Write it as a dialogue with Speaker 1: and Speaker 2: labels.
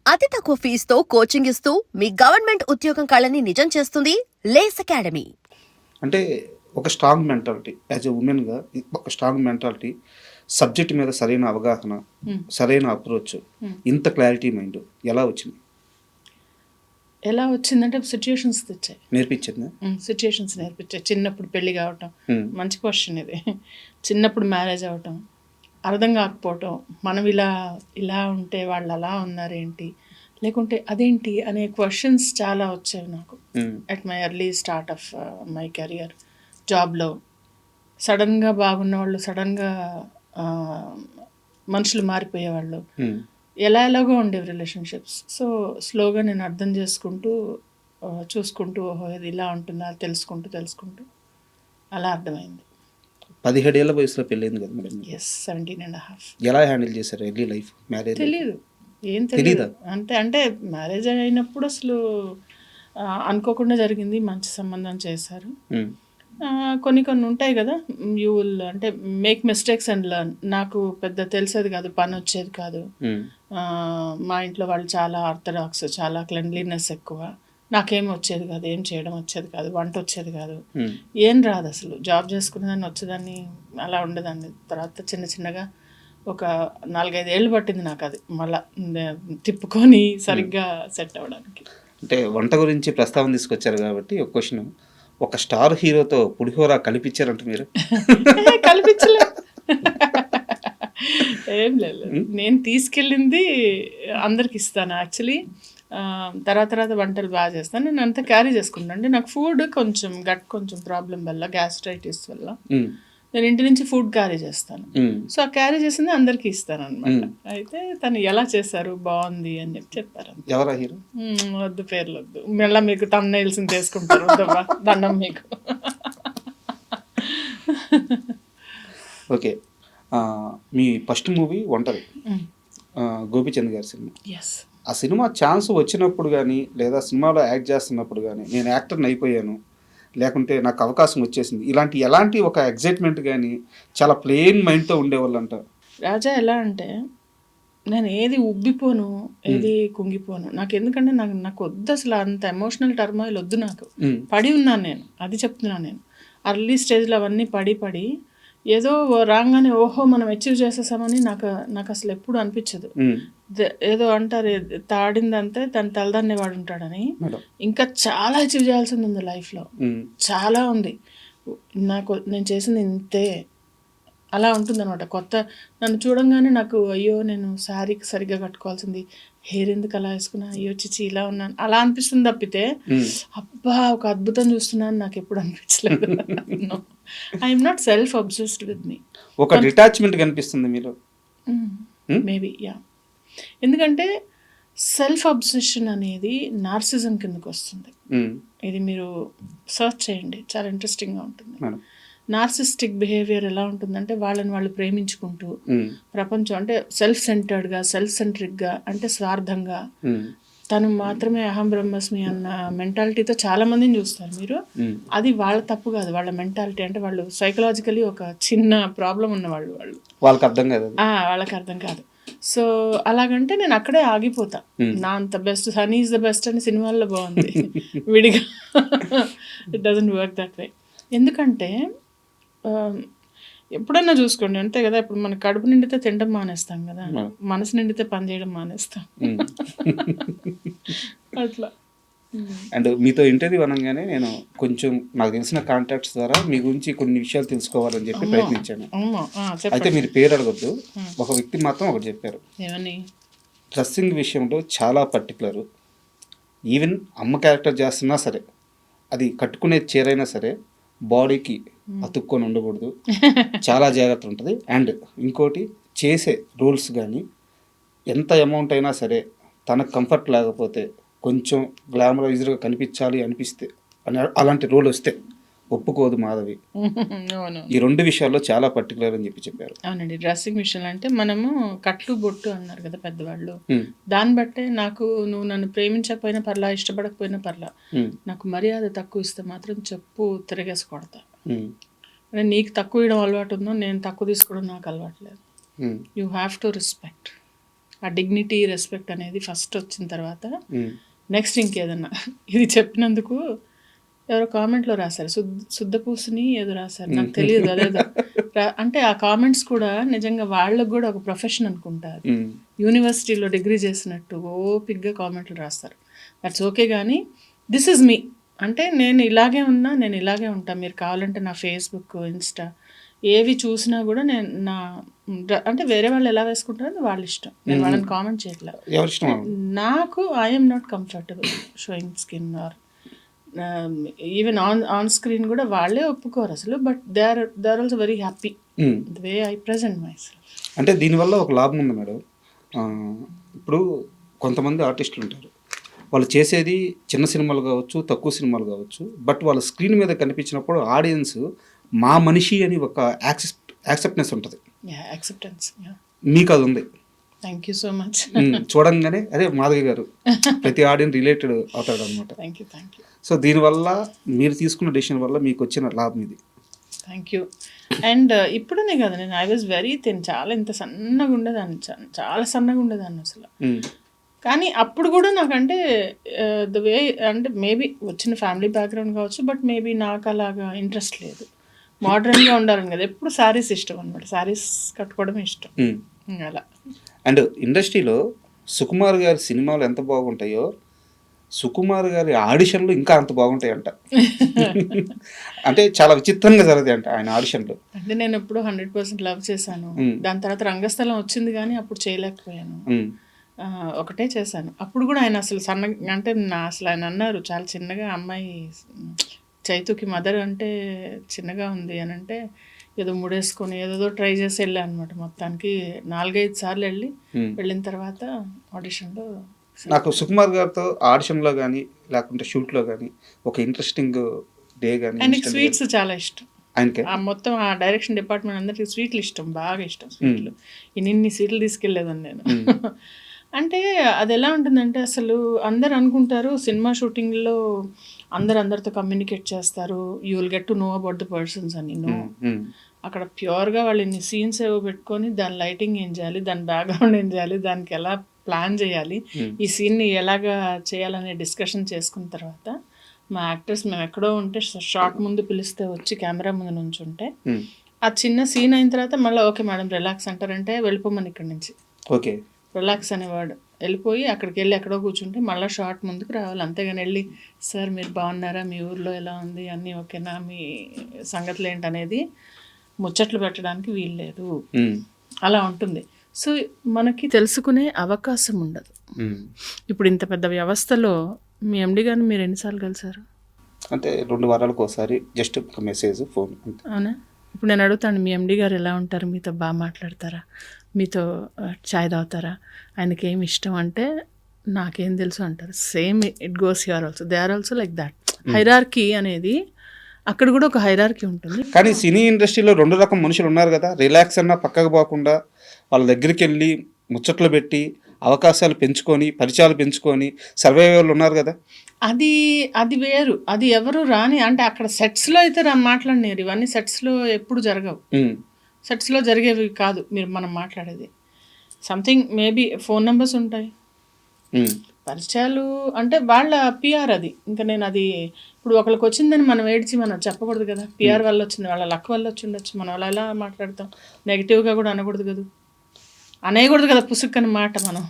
Speaker 1: అతి తక్కువ ఫీజుతో కోచింగ్ ఇస్తూ మీ గవర్నమెంట్ ఉద్యోగం కళని నిజం చేస్తుంది లేస్ అకాడమీ.
Speaker 2: అంటే ఒక స్ట్రాంగ్ మెంటాలిటీ, యాజ్ ఎ ఉమెన్గా ఒక స్ట్రాంగ్ మెంటాలిటీ, సబ్జెక్ట్ మీద సరైన అవగాహన, సరైన అప్రోచ్, ఇంత క్లారిటీ మైండ్ ఎలా వచ్చింది?
Speaker 3: ఎలా వచ్చిందంటే సిచ్యుయేషన్స్ తెచ్చాయి,
Speaker 2: నేర్పించింది.
Speaker 3: సిచ్యుయేషన్స్ నేర్పించాయి. చిన్నప్పుడు పెళ్లి కావటం, మంచి క్వశ్చన్ ఇది. చిన్నప్పుడు మ్యారేజ్ అవటం, అర్థం కాకపోవటం, మనం ఇలా ఉంటే వాళ్ళు అలా ఉన్నారేంటి, లేకుంటే అదేంటి అనే క్వశ్చన్స్ చాలా వచ్చాయి నాకు at my early start of my career. జాబ్లో సడన్గా బాగున్న వాళ్ళు సడన్గా మనుషులు మారిపోయేవాళ్ళు, ఎలాగో ఉండేవి రిలేషన్షిప్స్. సో స్లోగా నేను అర్థం చేసుకుంటూ చూసుకుంటూ ఓహో ఇది ఇలా ఉంటుందా తెలుసుకుంటూ అలా అర్థమైంది.
Speaker 2: 17 ఏళ్ల వయసులో పెళ్ళైంది కదా మేడం?
Speaker 3: ఎస్, 17.5.
Speaker 2: ఎలా హ్యాండిల్ చేశారు ఎర్లీ లైఫ్, మ్యారేజ్?
Speaker 3: ఏం తెలియదు. అంటే మ్యారేజ్ అయినప్పుడు అసలు అనుకోకుండా జరిగింది. మంచి సంబంధం చేశారు. కొన్ని ఉంటాయి కదా, యూ విల్ అంటే మేక్ మిస్టేక్స్ అండ్ లర్న్. నాకు పెద్ద తెలిసేది కాదు, పని వచ్చేది కాదు. మా ఇంట్లో వాళ్ళు చాలా ఆర్థడాక్స్, చాలా క్లెన్లీనెస్ ఎక్కువ. నాకేం వచ్చేది కాదు, ఏం చేయడం వచ్చేది కాదు, వంట వచ్చేది కాదు, ఏం రాదు అసలు. జాబ్ చేసుకునేదాన్ని, వచ్చేదాన్ని, అలా ఉండేదాన్ని. తర్వాత చిన్నగా ఒక 4-5 ఏళ్ళు పట్టింది నాకు అది మళ్ళా తిప్పుకొని సరిగ్గా సెట్ అవ్వడానికి.
Speaker 2: అంటే వంట గురించి ప్రస్తావన తీసుకొచ్చారు కాబట్టి ఒక క్వశ్చన్, ఒక స్టార్ హీరోతో పులిహోర కలిపించారంట మీరు?
Speaker 3: కల్పించలే, ఏం లేదు. నేను తీసుకెళ్ళింది అందరికి ఇస్తాను యాక్చువల్లీ. తర్వాత వంటలు బాగా చేస్తాను. నేను అంతా క్యారీ చేసుకుంటాను. అంటే నాకు ఫుడ్ కొంచెం ప్రాబ్లం వల్ల, గ్యాస్ట్రైటిస్ వల్ల నేను ఇంటి నుంచి ఫుడ్ క్యారీ చేస్తాను. సో ఆ క్యారీ చేసింది అందరికి ఇస్తాను అనమాట. అయితే తను ఎలా చేశారు, బాగుంది అని చెప్పారు.
Speaker 2: ఎవరా హీరో?
Speaker 3: వద్దు, పేర్లు వద్దు, మళ్ళీ మీకు తమ్నైల్స్ తీసుకుంటారు. దండం మీకు.
Speaker 2: ఓకే, మీ ఫస్ట్ మూవీ ఒంటరి, గోపీచంద్ గారి సినిమా. ఆ సినిమా ఛాన్స్ వచ్చినప్పుడు కానీ, లేదా సినిమాలో యాక్ట్ చేస్తున్నప్పుడు కానీ, నేను యాక్టర్ని అయిపోయాను, లేకుంటే నాకు అవకాశం వచ్చేసింది, ఎలాంటి ఒక ఎగ్జైట్మెంట్ కానీ, చాలా ప్లెయిన్ మైండ్తో ఉండేవాళ్ళు అంట.
Speaker 3: రాజా ఎలా అంటే, నేను ఏది ఉబ్బిపోను, ఏది కుంగిపోను. నాకు ఎందుకంటే నాకు వద్దు అసలు, అంత ఎమోషనల్ టర్మాయిల్ వద్దు నాకు. పడి ఉన్నాను నేను, అది చెప్తున్నాను. నేను అర్లీ స్టేజ్లో అవన్నీ పడి ఏదో రాగానే ఓహో మనం అచీవ్ చేసేసామని నాకు అసలు ఎప్పుడు అనిపించదు. ఏదో అంటారు, తాడిందంతే తన తలదాన్నే వాడు ఉంటాడని. ఇంకా చాలా అచీవ్ చేయాల్సింది ఉంది లైఫ్లో, చాలా ఉంది. నేను చేసింది ఇంతే, అలా ఉంటుంది అనమాట. నన్ను చూడంగానే నాకు అయ్యో నేను శారీకి సరిగ్గా కట్టుకోవాల్సింది, హెయిర్ ఎందుకు అలా వేసుకున్నా, అయ్యో చిచి ఇలా ఉన్నాను, అలా అనిపిస్తుంది తప్పితే అబ్బా ఒక అద్భుతం చూస్తున్నాను నాకు ఎప్పుడు అనిపించలేదు. I'm not self obsessed with me.
Speaker 2: ఒక డిటాచ్మెంట్ కనిపిస్తుంది మీలో.
Speaker 3: Maybe yeah. ఎందుకంటే సెల్ఫ్ అబ్సెషన్ అనేది నార్సిజం కిందకు వస్తుంది. ఇది మీరు సర్చ్ చేయండి, చాలా ఇంట్రెస్టింగ్గా ఉంటుంది. నార్సిస్టిక్ బిహేవియర్ ఎలా ఉంటుందంటే, వాళ్ళని వాళ్ళు ప్రేమించుకుంటూ ప్రపంచం అంటే సెల్ఫ్ సెంటర్డ్గా, సెల్ఫ్ సెంట్రిక్గా, అంటే స్వార్థంగా, తను మాత్రమే అహం బ్రహ్మస్మి అన్న మెంటాలిటీతో చాలా మందిని చూస్తారు మీరు. అది వాళ్ళ తప్పు కాదు, వాళ్ళ మెంటాలిటీ. అంటే వాళ్ళు సైకలాజికలీ ఒక చిన్న ప్రాబ్లం ఉన్న వాళ్ళకి అర్థం కాదు. సో అలాగంటే నేను అక్కడే ఆగిపోతా. నా అంత best, honey is the best అని సినిమాల్లో బాగుంది, విడిగా it doesn't work that way. ఎందుకంటే ఎప్పుడన్నా చూసుకోండి, అంతే కదా. ఇప్పుడు మన కడుపు నిండితే తినడం మానేస్తాం కదా, మనసు నిండితే పని చేయడం మానేస్తాం. అట్లా.
Speaker 2: అండ్ మీతో ఇంటర్వ్యూ అనగానే నేను కొంచెం నాకు తెలిసిన కాంటాక్ట్స్ ద్వారా మీ గురించి కొన్ని విషయాలు తెలుసుకోవాలని చెప్పి ప్రయత్నించాను. అయితే మీరు పేరు అడగొద్దు, ఒక వ్యక్తి మాత్రం ఒకటి చెప్పారు, డ్రెస్సింగ్ విషయంలో చాలా పర్టికులర్. ఈవెన్ అమ్మ క్యారెక్టర్ చేస్తున్నా సరే, అది కట్టుకునే చీరైనా సరే బాడీకి అతుక్కొని ఉండకూడదు, చాలా జాగ్రత్త ఉంటుంది. అండ్ ఇంకోటి, చేసే రూల్స్ కానీ ఎంత అమౌంట్ అయినా సరే తనకు కంఫర్ట్ లేకపోతే, కొంచెం గ్లామరైజ్డ్గా కనిపించాలి అనిపిస్తే, అలాంటి రూల్ వస్తే ఒప్పుకోదు మాధవి. ఈ 2 విషయాల్లో చాలా పర్టికులర్ అని చెప్పారు.
Speaker 3: అవునండి, డ్రెస్సింగ్ విషయంలో అంటే మనము కట్లు బొట్టు అన్నారు కదా పెద్దవాళ్ళు, దాన్ని బట్టే నాకు, నువ్వు నన్ను ప్రేమించకపోయినా పర్లా, ఇష్టపడకపోయినా పర్లా, నాకు మర్యాద తక్కువ ఇస్తే మాత్రం చెప్పు తిరగేసి కొడతా. అంటే నీకు తక్కువ ఇవ్వడం అలవాటు ఉందో, నేను తక్కువ తీసుకోవడం నాకు అలవాటు లేదు. You have to respect. ఆ డిగ్నిటీ రెస్పెక్ట్ అనేది ఫస్ట్ వచ్చిన తర్వాత
Speaker 2: ఉమ్,
Speaker 3: నెక్స్ట్ ఇంకేదన్నా. ఇది చెప్పినందుకు ఎవరో కామెంట్లో రాశారు, శుద్ధపూసని ఏదో రాశారు, నాకు తెలియదు అదేదో అంటే ఆ కామెంట్స్ కూడా నిజంగా వాళ్ళకు కూడా ఒక ప్రొఫెషన్ అనుకుంటారు.
Speaker 2: ఉమ్,
Speaker 3: యూనివర్సిటీలో డిగ్రీ చేసినట్టు ఓపిక్గా కామెంట్లు రాస్తారు. దట్స్ ఓకే, కానీ దిస్ ఇస్ మీ అంటే నేను ఇలాగే ఉన్నా, నేను ఇలాగే ఉంటాను. మీరు కావాలంటే నా ఫేస్బుక్, ఇన్స్టా ఏవి చూసినా కూడా నేను నా అంటే వేరే వాళ్ళు ఎలా వేసుకుంటారో అది వాళ్ళ ఇష్టం, నేను వాళ్ళని కామెంట్ చేయట్లేదు.
Speaker 2: ఎవరి ఇష్టం.
Speaker 3: నాకు I'm not comfortable showing skin or even on screen కూడా వాళ్ళే ఒప్పుకోరు అసలు. But they are also very happy
Speaker 2: um.
Speaker 3: The way I present మై సెల్ఫ్.
Speaker 2: అంటే దీనివల్ల ఒక లాభం ఉంది మేడం. ఇప్పుడు కొంతమంది ఆర్టిస్టులు ఉంటారు, వాళ్ళు చేసేది చిన్న సినిమాలు కావచ్చు, తక్కువ సినిమాలు కావచ్చు, బట్ వాళ్ళ స్క్రీన్ మీద కనిపించినప్పుడు ఆడియన్స్ మా మనిషి అని ఒక యాక్సెప్టెన్స్ ఉంటుంది.
Speaker 3: యాక్సెప్టెన్స్,
Speaker 2: మీకు అది ఉంది.
Speaker 3: Thank you so much.
Speaker 2: చూడంగానే అదే మాధవి గారు ప్రతి ఆడియన్స్ రిలేటెడ్ అవుతాడు అనమాట.
Speaker 3: Thank you.
Speaker 2: సో దీనివల్ల మీరు తీసుకున్న డెసిషన్ వల్ల మీకు వచ్చిన లాభం ఇది.
Speaker 3: Thank you. అండ్ ఇప్పుడునే కదా, నేను ఐ వాజ్ వెరీ థిన్, చాలా ఇంత సన్నగా ఉండేదాన్ని, చాలా సన్నగా ఉండేదాన్ని అసలు. కానీ అప్పుడు కూడా నాకంటే ద వే అంటే మేబీ వచ్చిన ఫ్యామిలీ బ్యాక్గ్రౌండ్ కావచ్చు, బట్ మేబీ నాకు అలాగా ఇంట్రెస్ట్ లేదు. మోడర్న్గా ఉండాలని కదా, ఎప్పుడు శారీస్ ఇష్టం అనమాట, శారీస్ కట్టుకోవడం ఇష్టం అలా.
Speaker 2: అండ్ ఇండస్ట్రీలో సుకుమార్ గారి సినిమాలు ఎంత బాగుంటాయో సుకుమార్ గారి ఆడిషన్లు ఇంకా అంత బాగుంటాయంట. అంటే చాలా విచిత్రంగా జరుగుతాయంట ఆయన ఆడిషన్లు.
Speaker 3: అంటే నేను ఎప్పుడు 100% లవ్ చేశాను. దాని తర్వాత రంగస్థలం వచ్చింది కానీ అప్పుడు చేయలేకపోయాను. ఒకటే చేశాను. అప్పుడు కూడా ఆయన అసలు సన్నగా అంటే అసలు ఆయన అన్నారు చాలా చిన్నగా, అమ్మాయి చైతుకి మదర్ అంటే చిన్నగా ఉంది అని అంటే ఏదో ముడేసుకొని ఏదో ట్రై చేసి వెళ్ళాను అనమాట. మొత్తానికి 4-5 సార్లు వెళ్ళిన తర్వాత ఆడిషన్లో
Speaker 2: నాకు సుకుమార్ గారితో ఆడిషన్లో కానీ లేకుంటే షూట్లో కానీ ఒక ఇంట్రెస్టింగ్ డే కానీ.
Speaker 3: ఆయనకి స్వీట్స్ చాలా ఇష్టం.
Speaker 2: ఆయనకి
Speaker 3: మొత్తం ఆ డైరెక్షన్ డిపార్ట్మెంట్ అందరికీ స్వీట్లు ఇష్టం, బాగా ఇష్టం స్వీట్లు. ఇన్ని స్వీట్లు తీసుకెళ్ళేదాన్ని నేను. అంటే అది ఎలా ఉంటుందంటే అసలు అందరు అనుకుంటారు సినిమా షూటింగ్లో అందరితో కమ్యూనికేట్ చేస్తారు, you will get to know about the persons అని. నో, అక్కడ ప్యూర్గా వాళ్ళు ఇన్ని సీన్స్ ఏవో పెట్టుకొని దాని లైటింగ్ ఏం చేయాలి, దాని బ్యాక్గ్రౌండ్ ఏం చేయాలి, దానికి ఎలా ప్లాన్ చేయాలి, ఈ సీన్ని ఎలాగా చేయాలనే డిస్కషన్ చేసుకున్న తర్వాత మా యాక్టర్స్ మేము ఎక్కడో ఉంటే షార్ట్ ముందు పిలిస్తే వచ్చి కెమెరా ముందు నుంచి ఉంటే ఆ చిన్న సీన్ అయిన తర్వాత మళ్ళీ ఓకే మేడం రిలాక్స్ అంటారంటే వెళ్ళిపోమని ఇక్కడి నుంచి.
Speaker 2: ఓకే,
Speaker 3: రిలాక్స్ అనేవాడు వెళ్ళిపోయి అక్కడికి వెళ్ళి ఎక్కడో కూర్చుంటే మళ్ళీ షార్ట్ ముందుకు రావాలి. అంతేగాని వెళ్ళి సార్ మీరు బాగున్నారా, మీ ఊర్లో ఎలా ఉంది, అన్నీ ఓకేనా, మీ సంగతులు ఏంటనేది ముచ్చట్లు పెట్టడానికి వీల్లేదు. అలా ఉంటుంది. సో మనకి తెలుసుకునే అవకాశం ఉండదు. ఇప్పుడు ఇంత పెద్ద వ్యవస్థలో మీ ఎండి గారిని మీరు ఎన్నిసార్లు కలిసారు?
Speaker 2: అంటే 2 వారాలకు ఒకసారి జస్ట్ ఒక మెసేజ్, ఫోన్.
Speaker 3: అవునా? ఇప్పుడు నేను అడుగుతాను, మీ ఎండి గారు ఎలా ఉంటారు, మీతో బాగా మాట్లాడతారా, మీతో చాయ్ తాగుతారా, ఆయనకి ఏమి ఇష్టం అంటే నాకేం తెలుసు అంటారు. Same it goes here also, they are also like that. Hierarchy అనేది అక్కడ కూడా ఒక హైరార్కీ ఉంటుంది.
Speaker 2: కానీ సినీ ఇండస్ట్రీలో 2 రకం మనుషులు ఉన్నారు కదా, రిలాక్స్ అన్నా పక్కకు పోకుండా వాళ్ళ దగ్గరికి వెళ్ళి ముచ్చట్లు పెట్టి అవకాశాలు పెంచుకొని పరిచయాలు పెంచుకొని సర్వైవల్ ఉన్నారు కదా.
Speaker 3: అది వేరు, అది ఎవరు రాని అంటే అక్కడ సెట్స్లో అయితే మాట్లాడినారు. ఇవన్నీ సెట్స్లో ఎప్పుడు జరగవు, సెట్స్లో జరిగేవి కాదు మనం మాట్లాడేది. సంథింగ్ మేబీ ఫోన్ నెంబర్స్ ఉంటాయి, పరిచయాలు అంటే వాళ్ళ పిఆర్ అది. ఇంకా నేను అది ఇప్పుడు ఒకరికి వచ్చిందని మనం ఏడ్చి మనం చెప్పకూడదు కదా, పిఆర్ వల్ల వచ్చింది, వాళ్ళ లక్ వల్ల వచ్చి ఉండొచ్చు, మనం అలా ఎలా మాట్లాడతాం, నెగిటివ్గా కూడా అనకూడదు కదా, అనేయకూడదు కదా పుసుక్కని మాట మనం.